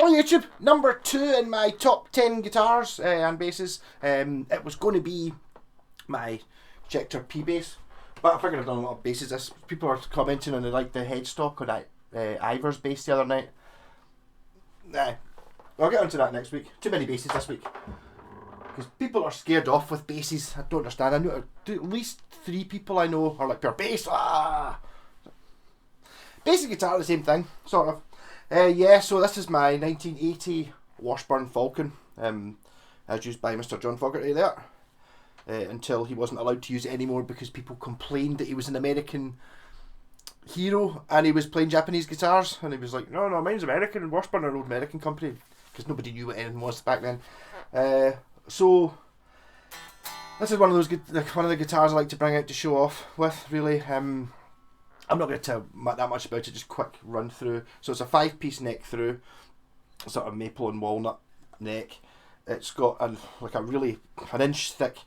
On YouTube, number 2 in my top 10 guitars and basses. It was going to be my Schecter P bass, but I figured I've done a lot of basses. People are commenting on the headstock on that Ivers bass the other night. Nah, I'll get onto that next week. Too many basses this week. Because people are scared off with basses. I don't understand. I know at least 3 people I know are like, pure bass. Bass and guitar are the same thing, sort of. Yeah, so this is my 1980 Washburn Falcon, as used by Mr. John Fogerty there, until he wasn't allowed to use it anymore because people complained that he was an American hero and he was playing Japanese guitars, and he was like, no, mine's American, Washburn are an old American company, because nobody knew what anything was back then. So this is one of the guitars I like to bring out to show off with, really. I'm not going to tell that much about it, just quick run through. So it's a 5-piece neck through, sort of maple and walnut neck. It's got an inch thick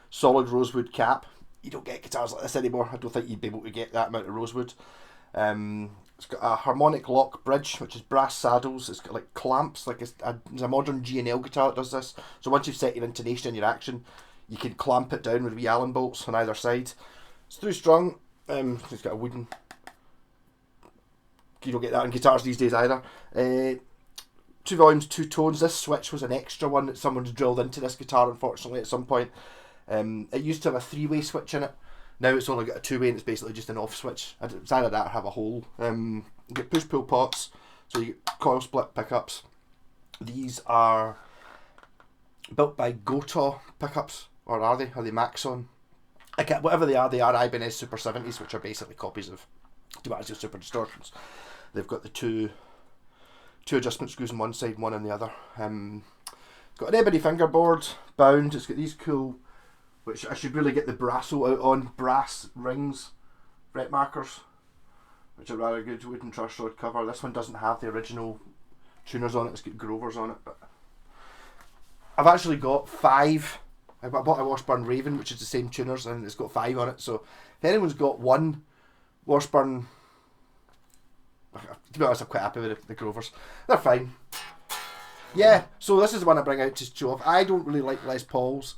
solid rosewood cap. You don't get guitars like this anymore. I don't think you'd be able to get that amount of rosewood. It's got a harmonic lock bridge, which is brass saddles. It's got like clamps, like it's a modern G&L guitar that does this. So once you've set your intonation and your action, you can clamp it down with wee Allen bolts on either side. It's through strung. It's got a wooden. You don't get that in guitars these days either. 2 volumes, 2 tones. This switch was an extra one that someone's drilled into this guitar, unfortunately, at some point. It used to have a 3-way switch in it. Now it's only got a 2-way, and it's basically just an off switch. It's either that or have a hole. You get push-pull pots, so you get coil split pickups. These are built by Gotoh pickups, or are they? Are they Maxon? Whatever they are Ibanez Super 70s, which are basically copies of DiMarzio Super Distortions. They've got the two adjustment screws on one side, one on the other. Got an ebony fingerboard, bound. It's got these cool, which I should really get the Brasso out on, brass rings, fret markers, which are rather good. Wooden truss rod cover. This one doesn't have the original tuners on it, it's got Grovers on it. But I've actually got 5. I bought a Washburn Raven, which is the same tuners, and it's got 5 on it. So if anyone's got one Washburn, to be honest, I'm quite happy with the Grovers. They're fine. Yeah, so this is the one I bring out to show off. I don't really like Les Pauls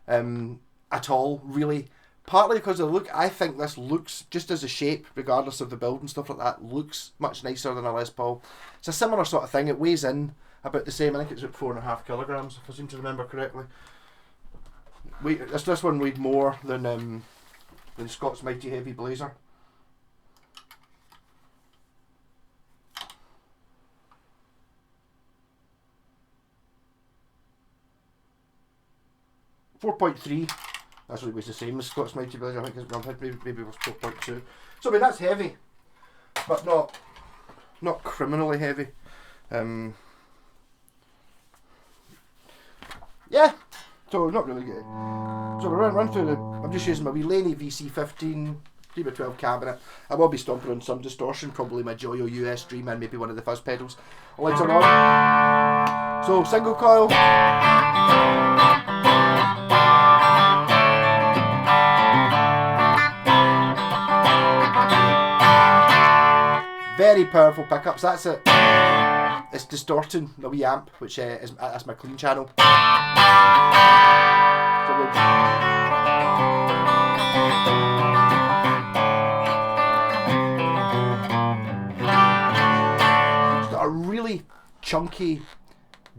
at all, really. Partly because of the look. I think this looks, just as a shape, regardless of the build and stuff like that, looks much nicer than a Les Paul. It's a similar sort of thing. It weighs in about the same. I think it's about 4.5 kilograms, if I seem to remember correctly. This one weighed more than Scott's Mighty Heavy Blazer. .3. That's what it was, the same as Scott's Mighty Blazer. I think maybe it was 4.2. So I mean, that's heavy, but not criminally heavy. Yeah. So not really good. So we'll run through I'm just using my wee Laney VC15 3x12 cabinet. I will be stomping on some distortion, probably my Joyo US Dream and maybe one of the fuzz pedals later on. So single coil. Very powerful pickups. That's it. It's distorting the wee amp, which that's my clean channel. It's got a really chunky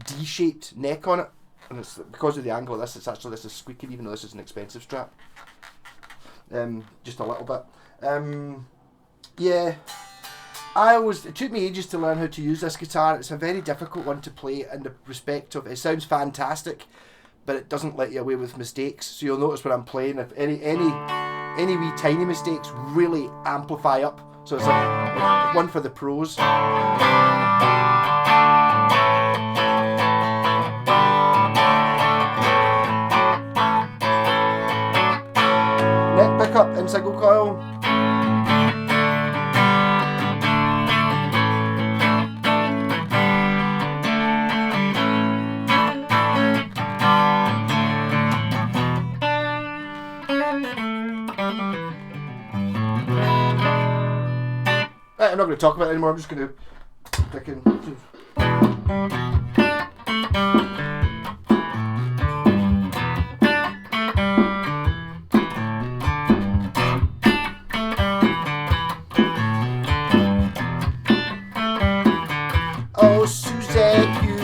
D-shaped neck on it, and it's because of the angle of this. This is squeaking, even though this is an expensive strap. Just a little bit. Yeah. It took me ages to learn how to use this guitar. It's a very difficult one to play in the respect of, it sounds fantastic, but it doesn't let you away with mistakes. So you'll notice when I'm playing, if any wee tiny mistakes really amplify up. So it's like one for the pros. Neck pickup in single coil. I'm not going to talk about it anymore, I'm just going to pick in. Oh, Suzette, you.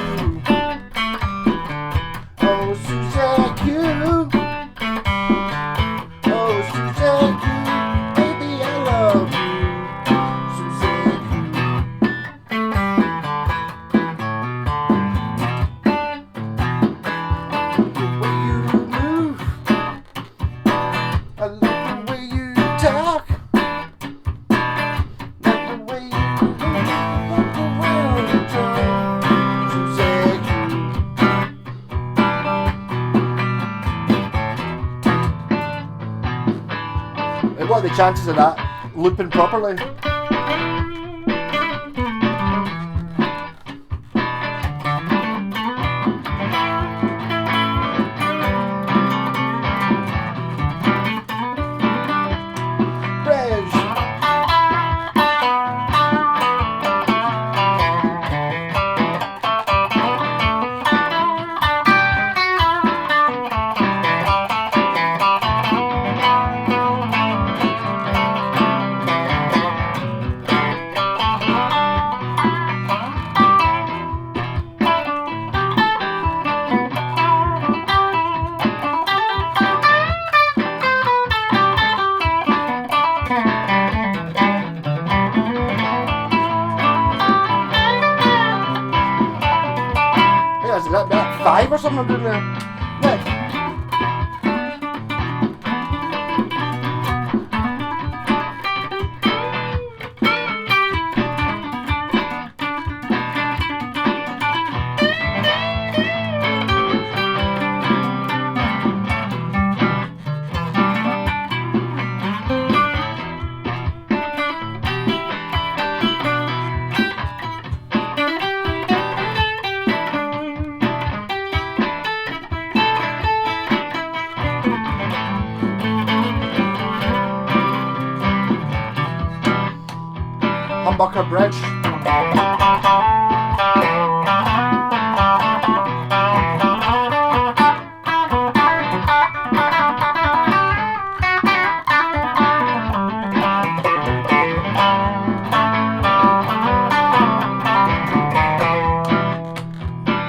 Oh, Suzette, you. Oh, Suzette, you. Baby, I love you. Suzette, you. The way you move. I love the way you talk. Like the way you move. Like the way you talk. Suzette, you. And what are the chances of that looping properly? Bridge. Yeah, is that 5 or something I'm doing there? Nick. Humbucker Bridge.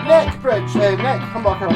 Neck Bridge, neck humbucker.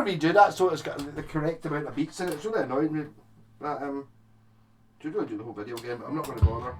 Redo that so it's got the correct amount of beats in it. It's really annoying me that should really do the whole video again, but I'm not going to bother.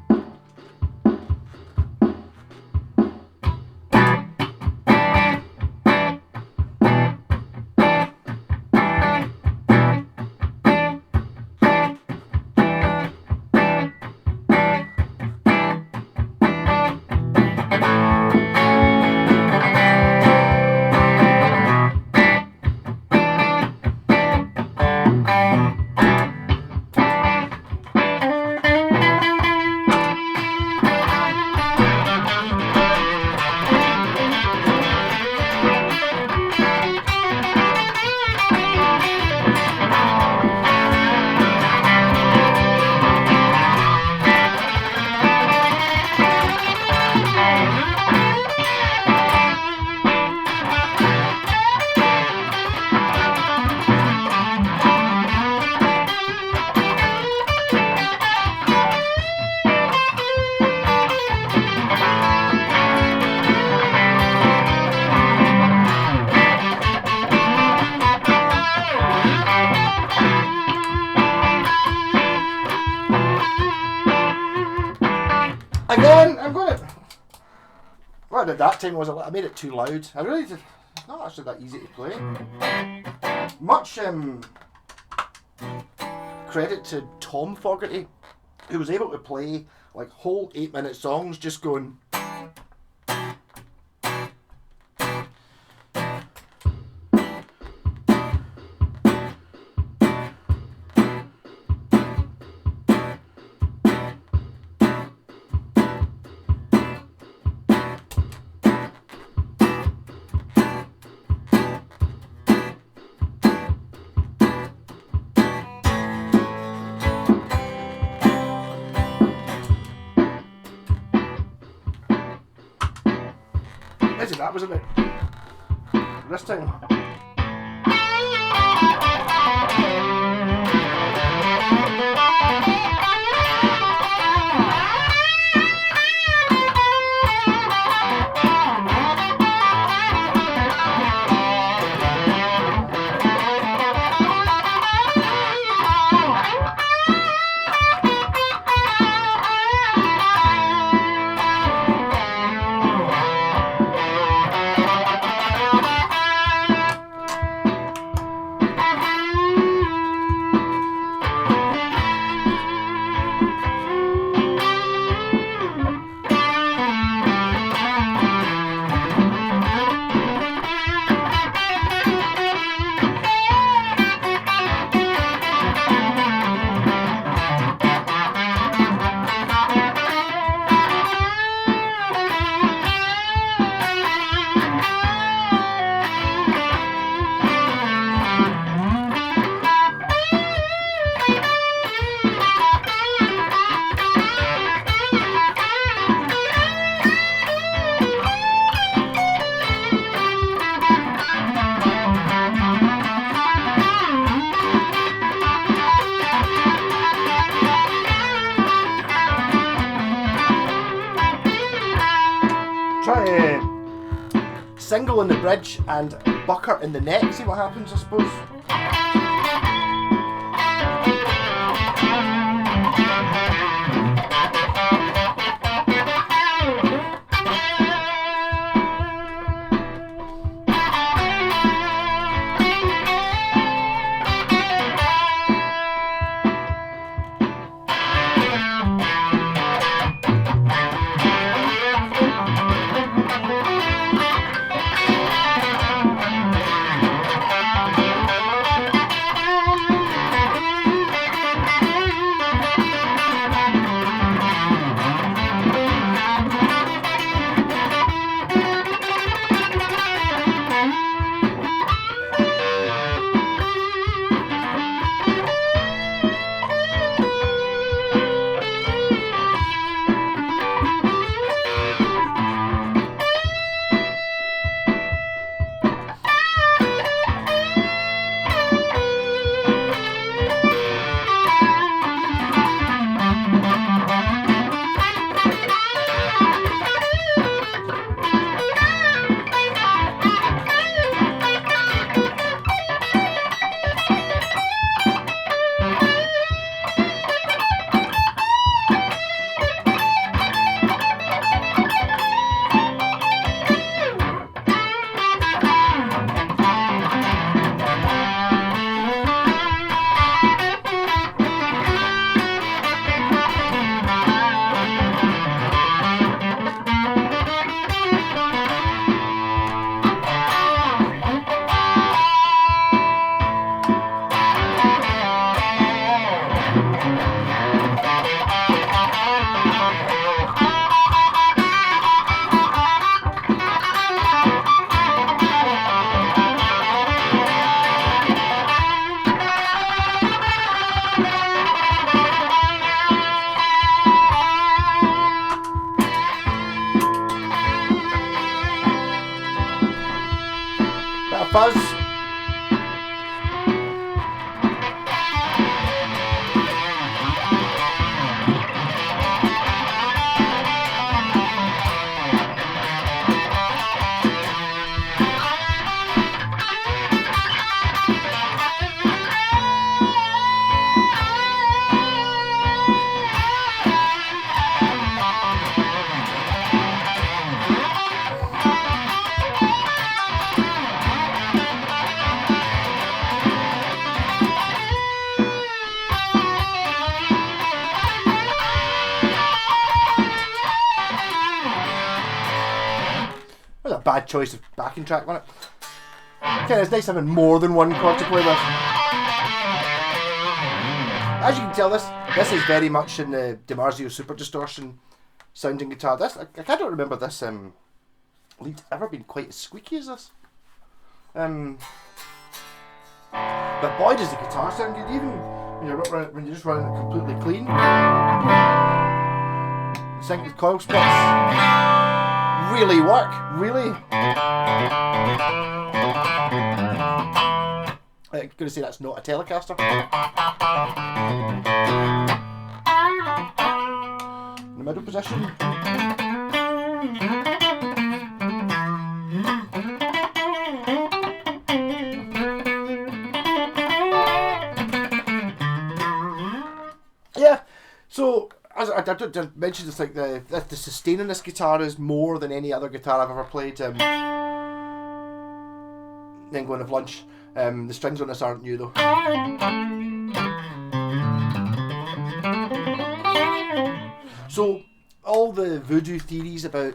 What I did that time was I made it too loud. I really did. It's not actually that easy to play. Much credit to Tom Fogerty, who was able to play like whole 8-minute songs just going. That was a bit. This time. Single in the bridge and bucker in the neck, see what happens, I suppose. Fuzz. was a bad choice of backing track, wasn't it? Okay, it's nice having more than one chord to play with. As you can tell, this is very much in the DiMarzio Super Distortion sounding guitar. This I don't remember this lead ever been quite as squeaky as this. But boy, does the guitar sound good, even when you're just running it completely clean. The sync with coil splits really work, really. I'm going to say that's not a Telecaster. In the middle position. Yeah, so as I mentioned, it's like the sustain in this guitar is more than any other guitar I've ever played. Then go and have lunch. The strings on this aren't new though. So all the voodoo theories about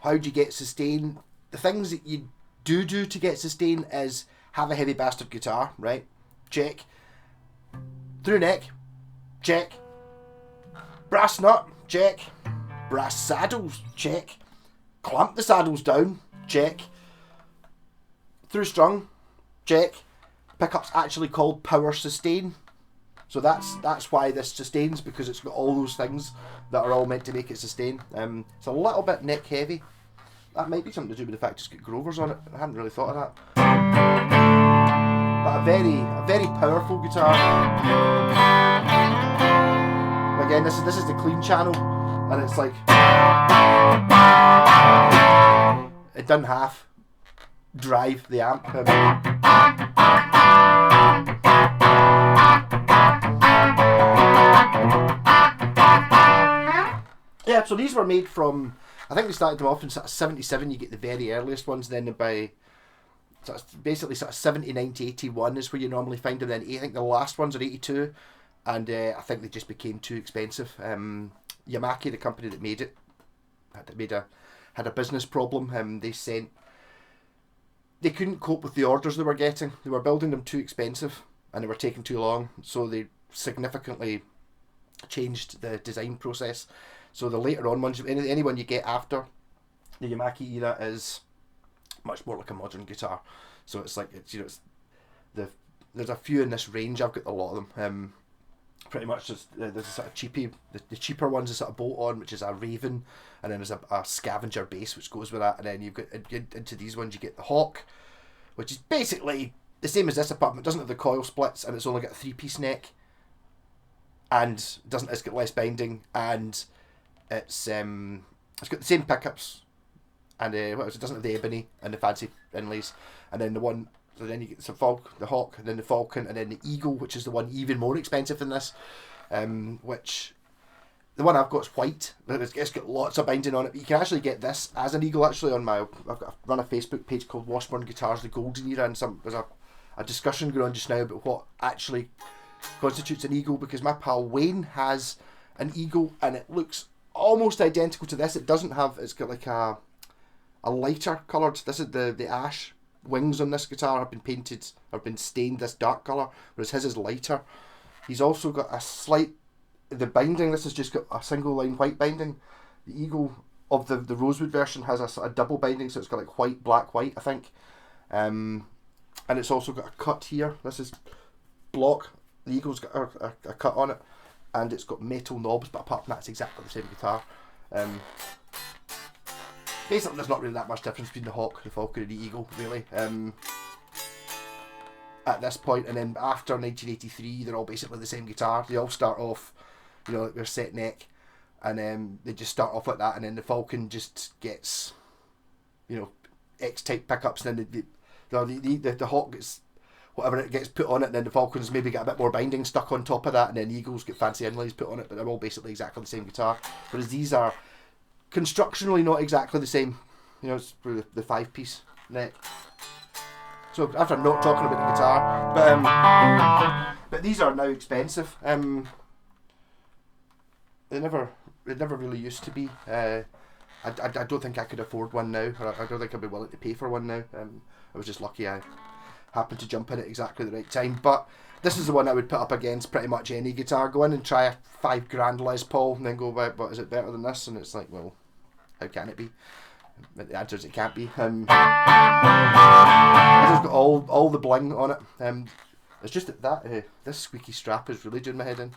how do you get sustain, the things that you do to get sustain is have a heavy bastard guitar, right? Check. Through neck, check. Brass nut, check. Brass saddles, check. Clamp the saddles down, check. Through strung, check. Pickup's actually called power sustain. So that's why this sustains, because it's got all those things that are all meant to make it sustain. It's a little bit neck heavy. That might be something to do with the fact it's got Grovers on it. I hadn't really thought of that. But a very powerful guitar. Again, this is the clean channel, and it's like it doesn't half drive the amp. Yeah, so these were made from, I think they started them off in sort of 77, you get the very earliest ones, then by sort of basically sort of 79 to 81 is where you normally find them, then I think the last ones are 82, and I think they just became too expensive. Yamaki, the company that made it, had a business problem. They couldn't cope with the orders they were getting. They were building them too expensive, and they were taking too long, so they significantly changed the design process. So the later on ones, any one you get after the Yamaki era is much more like a modern guitar. So it's like there's a few in this range. I've got a lot of them. Pretty much just there's a sort of cheapy, the cheaper ones, a sort of bolt-on, which is a Raven, and then there's a Scavenger bass which goes with that, and then you've got into these ones you get the Hawk, which is basically the same as this, apart from it doesn't have the coil splits, and it's only got a 3-piece neck, and it's got less binding, and it's got the same pickups, and it doesn't have the ebony and the fancy inlays, and then so then you get the Hawk, and then the Falcon, and then the Eagle, which is the one even more expensive than this, which the one I've got is white, but it's got lots of binding on it. But you can actually get this as an Eagle actually on I've run a Facebook page called WASHBURN Guitars, the Golden Era, and there's a discussion going on just now about what actually constitutes an Eagle, because my pal Wayne has an Eagle and it looks almost identical to this. It's got like a lighter coloured, this is the ash wings on this guitar have been stained this dark colour, whereas his is lighter. He's also got the binding, this has just got a single line white binding. The Eagle of the Rosewood version has a sort of double binding, so it's got like white, black, white, I think. And it's also got a cut here. This is block. The Eagle's got a cut on it, and it's got metal knobs, but apart from that it's exactly the same guitar. Basically, there's not really that much difference between the Hawk, the Falcon, and the Eagle, really, at this point. And then after 1983, they're all basically the same guitar. They all start off, like their set neck, and they just start off like that. And then the Falcon just gets, X-type pickups, and then the Hawk gets whatever it gets put on it, and then the Falcon's maybe get a bit more binding stuck on top of that, and then the Eagles get fancy inlays put on it, but they're all basically exactly the same guitar. Whereas these are constructionally not exactly the same. It's the 5-piece neck. So after not talking about the guitar, but these are now expensive. They never really used to be. I don't think I could afford one now. I don't think I'd be willing to pay for one now. I was just lucky I happened to jump in at exactly the right time. But this is the one I would put up against pretty much any guitar. Go in and try a $5,000 Les Paul and then go, but is it better than this? And it's like, well, how can it be? But the answer is it can't be. This has got all the bling on it. It's just that this squeaky strap is really doing my head in.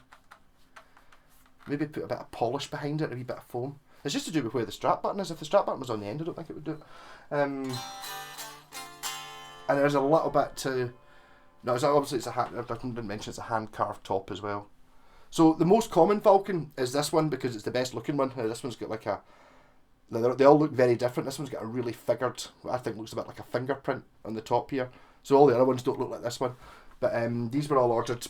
Maybe put a bit of polish behind it, a wee bit of foam. It's just to do with where the strap button is. If the strap button was on the end, I don't think it would do it. And there's a little bit to... No, obviously it's a hand... I didn't mention it's a hand-carved top as well. So the most common Falcon is this one because it's the best looking one. This one's got like a... They all look very different. This one's got a really figured... What I think looks a bit like a fingerprint on the top here. So all the other ones don't look like this one. But these were all ordered...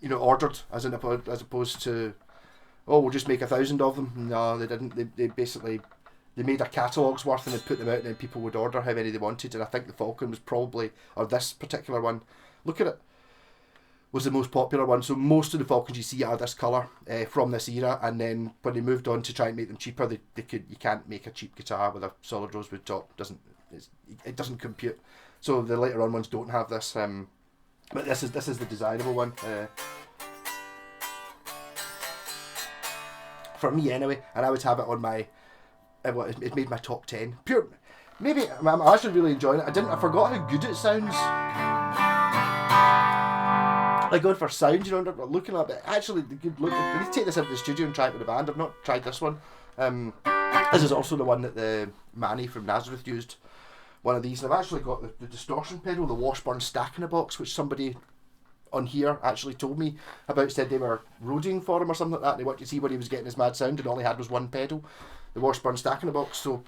ordered as opposed to... Oh, we'll just make 1,000 of them. No, they didn't. They basically... They made a catalogue's worth and they put them out and then people would order how many they wanted. And I think the Falcon was probably... Or this particular one... Look at it. Was the most popular one. So most of the Falcons you see are this colour from this era. And then when they moved on to try and make them cheaper, you can't make a cheap guitar with a solid rosewood top. It doesn't compute. So the later on ones don't have this. But this is the desirable one. For me anyway, and I would have it on my... it made my top 10. Maybe, I'm actually really enjoying it. I forgot how good it sounds. Like going for sound, looking at it. Actually, the good look. I need to take this into the studio and try it with the band. I've not tried this one. This is also the one that the Manny from Nazareth used. One of these. And I've actually got the distortion pedal, the Washburn stack in a box, which somebody on here actually told me about. Said they were roading for him or something like that. They wanted to see where he was getting his mad sound, and all he had was one pedal, the Washburn stack in a box. So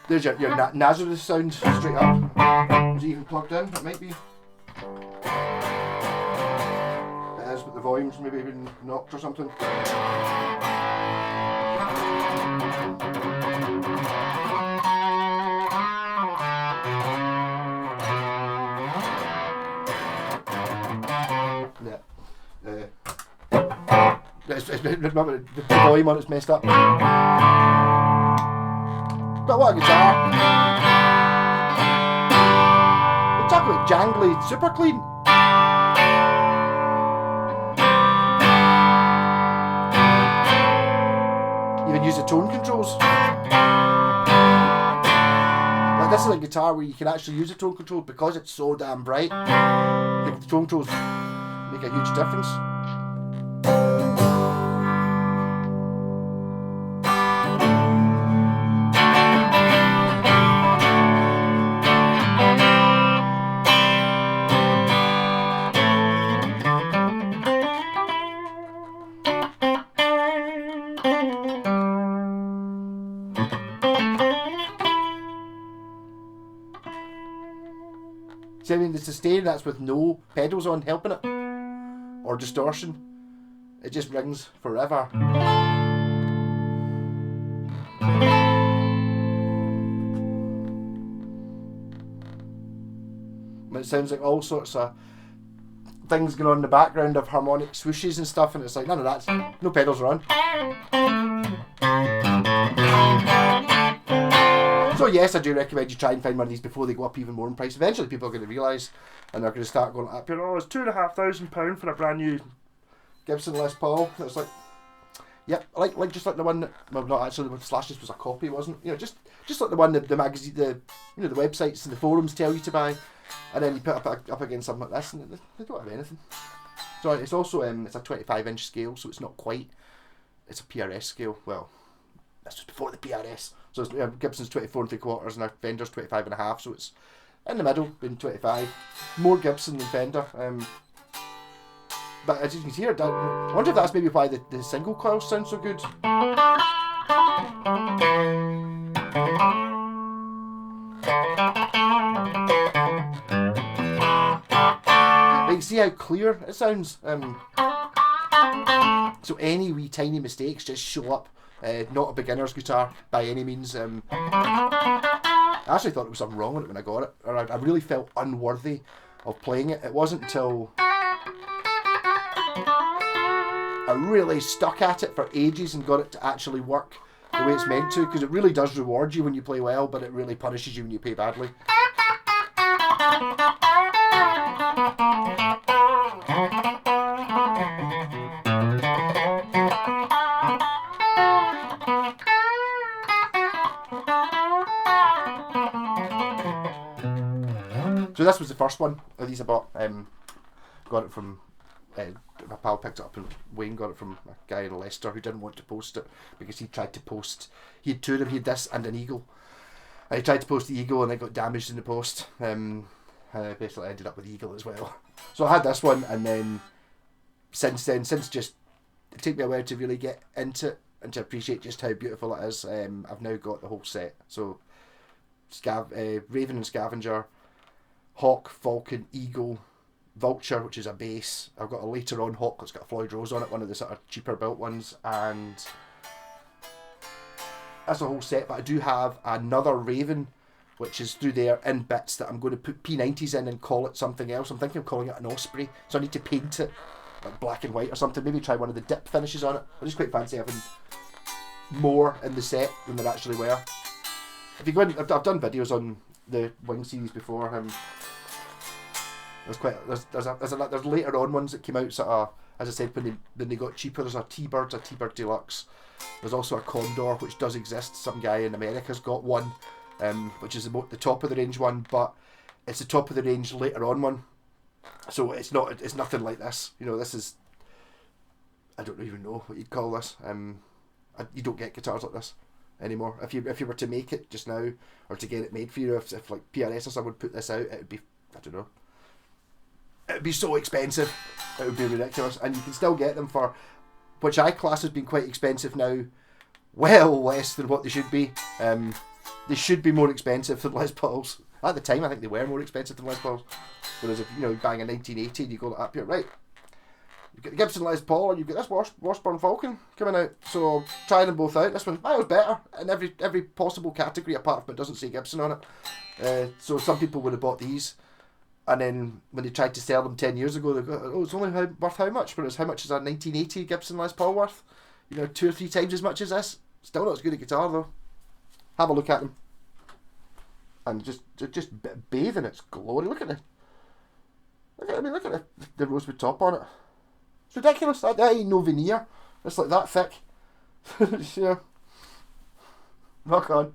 there's your Nazareth sound straight up. Is it even plugged in? It might be. It is, but the volume's maybe been knocked or something. Remember the volume on it's messed up. But what a guitar! We talk about jangly, super clean. Even use the tone controls. Like this is a guitar where you can actually use the tone control because it's so damn bright. The tone controls make a huge difference. See, I mean, the sustain, that's with no pedals on helping it, or distortion. It just rings forever. And it sounds like all sorts of things going on in the background of harmonic swooshes and stuff, and it's like, none of that's, no pedals are on. So yes, I do recommend you try and find one of these before they go up even more in price. Eventually people are going to realise, and they're going to start going up here, oh, it's £2,500 for a brand new Gibson Les Paul. And it's like, yep, like just like the one that, well, not actually, the Slashes was a copy, wasn't it? Just like the one that the magazine, the websites and the forums tell you to buy, and then you put up against something like this, and they don't have anything. So it's also it's a 25-inch scale, so it's not quite. It's a PRS scale. Well, this was before the PRS. So it's, Gibson's 24 3/4 and our Fender's 25.5, so it's in the middle, being 25. More Gibson than Fender. But as you can hear, I wonder if that's maybe why the single coils sound so good. You can see how clear it sounds. So any wee tiny mistakes just show up. Not a beginner's guitar by any means. I actually thought there was something wrong with it when I got it, or I really felt unworthy of playing it. It wasn't until I really stuck at it for ages and got it to actually work the way it's meant to, because it really does reward you when you play well, but it really punishes you when you play badly. So this was the first one of these I bought. Got it from my pal picked it up, and Wayne got it from a guy in Leicester who didn't want to post it because he tried to post. He had two of them. He had this and an eagle. And he tried to post the eagle and it got damaged in the post. And I basically ended up with the eagle as well. So I had this one, and then since just it took me a while to really get into it and to appreciate just how beautiful it is. I've now got the whole set. So Raven and Scavenger, Hawk, Falcon, Eagle, Vulture, which is a base. I've got a later on Hawk that's got a Floyd Rose on it, one of the sort of cheaper built ones, and that's a whole set. But I do have another Raven, which is through there in bits that I'm going to put P90s in and call it something else. I'm thinking of calling it an Osprey, so I need to paint it like black and white or something. Maybe try one of the dip finishes on it. I just quite fancy having more in the set than there actually were. If you go in, I've done videos on the Wing series before. There's later on ones that came out sort of, as I said, when they got cheaper. There's a T-Bird Deluxe. There's also a Condor, which does exist. Some guy in America's got one, which is the top of the range one, but it's the top of the range later on one. So it's nothing like this. You know, this is, I don't even know what you'd call this. You don't get guitars like this anymore. If you were to make it just now, or to get it made for you, if like PRS or someone would put this out, it would be, I don't know, it would be so expensive. It would be ridiculous. And you can still get them for, which I class as being quite expensive now, well less than what they should be. They should be more expensive than Les Pauls. At the time, I think they were more expensive than Les Pauls. Whereas if you bang a 1980 and you go up here, right, you've got the Gibson Les Paul and you've got this Washburn Falcon coming out. So try them both out. This one was better in every possible category apart from it doesn't say Gibson on it. So some people would have bought these, and then when they tried to sell them 10 years ago, they go, oh, it's only worth how much? Whereas how much is a 1980 Gibson Les Paul worth? 2 or 3 times as much as this. Still not as good a guitar though. Have a look at them. And just bathe in its glory. Look at the rosewood top on it. It's ridiculous. That ain't no veneer. It's like that thick. Yeah. Rock on.